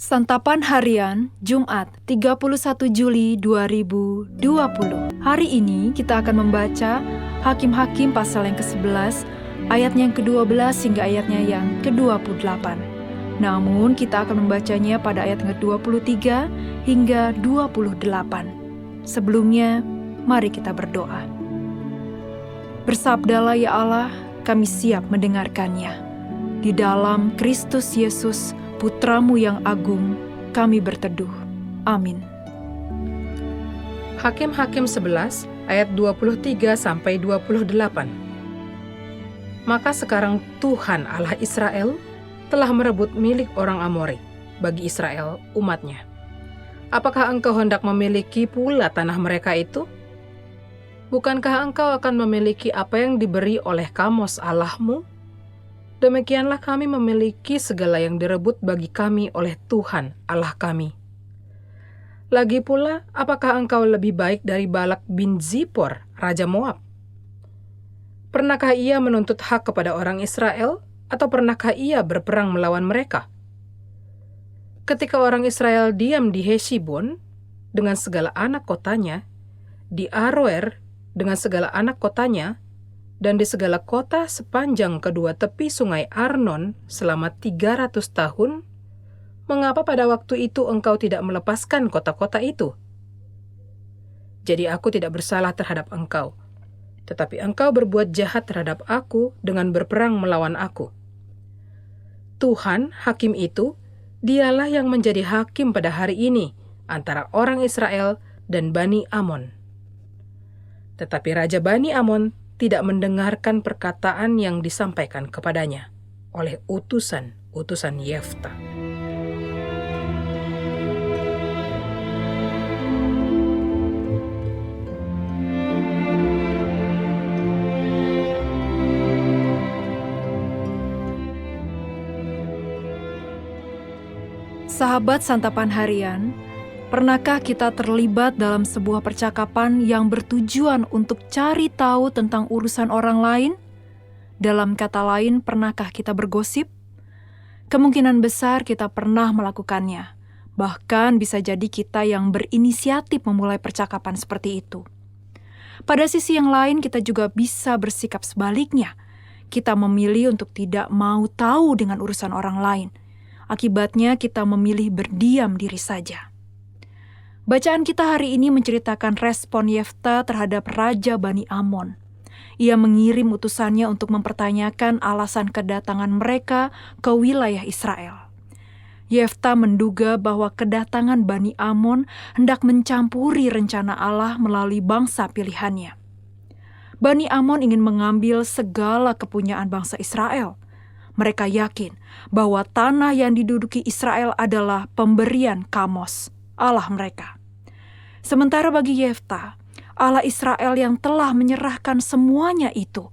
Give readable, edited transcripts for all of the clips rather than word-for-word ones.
Santapan Harian, Jumat, 31 Juli 2020. Hari ini kita akan membaca Hakim-Hakim pasal yang ke-11, ayatnya yang ke-12 hingga ayatnya yang ke-28. Namun kita akan membacanya pada ayat yang ke-23 hingga 28. Sebelumnya, mari kita berdoa. Bersabdalah ya Allah, kami siap mendengarkannya. Di dalam Kristus Yesus, Putramu yang agung, kami berteduh. Amin. Hakim-Hakim 11 ayat 23-28. Maka sekarang Tuhan Allah Israel telah merebut milik orang Amori bagi Israel umatnya. Apakah engkau hendak memiliki pula tanah mereka itu? Bukankah engkau akan memiliki apa yang diberi oleh Kamos Allahmu? Demikianlah kami memiliki segala yang direbut bagi kami oleh Tuhan Allah kami. Lagi pula, apakah engkau lebih baik dari Balak bin Zipor, Raja Moab? Pernahkah ia menuntut hak kepada orang Israel, atau pernahkah ia berperang melawan mereka? Ketika orang Israel diam di Heshibon dengan segala anak kotanya, di Aroer dengan segala anak kotanya, dan di segala kota sepanjang kedua tepi sungai Arnon selama 300 tahun, mengapa pada waktu itu engkau tidak melepaskan kota-kota itu? Jadi aku tidak bersalah terhadap engkau, tetapi engkau berbuat jahat terhadap aku dengan berperang melawan aku. Tuhan, hakim itu, dialah yang menjadi hakim pada hari ini antara orang Israel dan Bani Amon. Tetapi Raja Bani Amon tidak mendengarkan perkataan yang disampaikan kepadanya oleh utusan Yefta. Sahabat Santapan Harian, pernahkah kita terlibat dalam sebuah percakapan yang bertujuan untuk cari tahu tentang urusan orang lain? Dalam kata lain, pernahkah kita bergosip? Kemungkinan besar kita pernah melakukannya. Bahkan bisa jadi kita yang berinisiatif memulai percakapan seperti itu. Pada sisi yang lain, kita juga bisa bersikap sebaliknya. Kita memilih untuk tidak mau tahu dengan urusan orang lain. Akibatnya kita memilih berdiam diri saja. Bacaan kita hari ini menceritakan respon Yefta terhadap Raja Bani Amon. Ia mengirim utusannya untuk mempertanyakan alasan kedatangan mereka ke wilayah Israel. Yefta menduga bahwa kedatangan Bani Amon hendak mencampuri rencana Allah melalui bangsa pilihannya. Bani Amon ingin mengambil segala kepunyaan bangsa Israel. Mereka yakin bahwa tanah yang diduduki Israel adalah pemberian Kamos, Allah mereka. Sementara bagi Yefta, Allah Israel yang telah menyerahkan semuanya itu,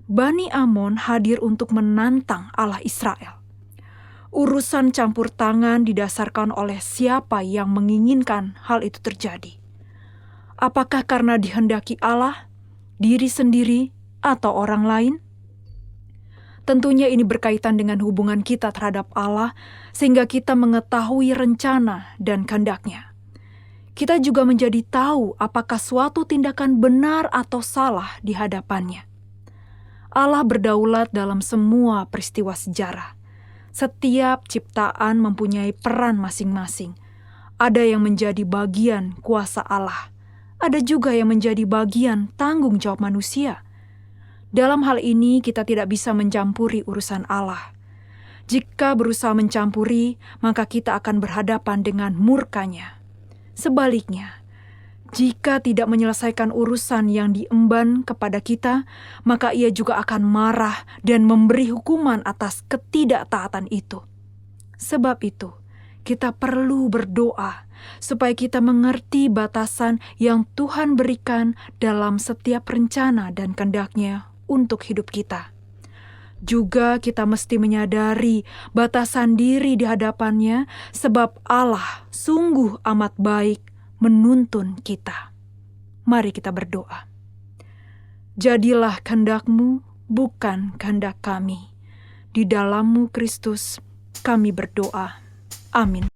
Bani Amon hadir untuk menantang Allah Israel. Urusan campur tangan didasarkan oleh siapa yang menginginkan hal itu terjadi. Apakah karena dihendaki Allah, diri sendiri, atau orang lain? Tentunya ini berkaitan dengan hubungan kita terhadap Allah, sehingga kita mengetahui rencana dan kehendak-Nya. Kita juga menjadi tahu apakah suatu tindakan benar atau salah di hadapan-Nya. Allah berdaulat dalam semua peristiwa sejarah. Setiap ciptaan mempunyai peran masing-masing. Ada yang menjadi bagian kuasa Allah. Ada juga yang menjadi bagian tanggung jawab manusia. Dalam hal ini kita tidak bisa mencampuri urusan Allah. Jika berusaha mencampuri, maka kita akan berhadapan dengan murka-Nya. Sebaliknya, jika tidak menyelesaikan urusan yang diemban kepada kita, maka Ia juga akan marah dan memberi hukuman atas ketidaktaatan itu. Sebab itu, kita perlu berdoa supaya kita mengerti batasan yang Tuhan berikan dalam setiap rencana dan kehendak-Nya untuk hidup kita. Juga kita mesti menyadari batasan diri di hadapan-Nya, sebab Allah sungguh amat baik menuntun kita. Mari kita berdoa. Jadilah kehendak-Mu, bukan kehendak kami. Di dalam-Mu Kristus kami berdoa. Amin.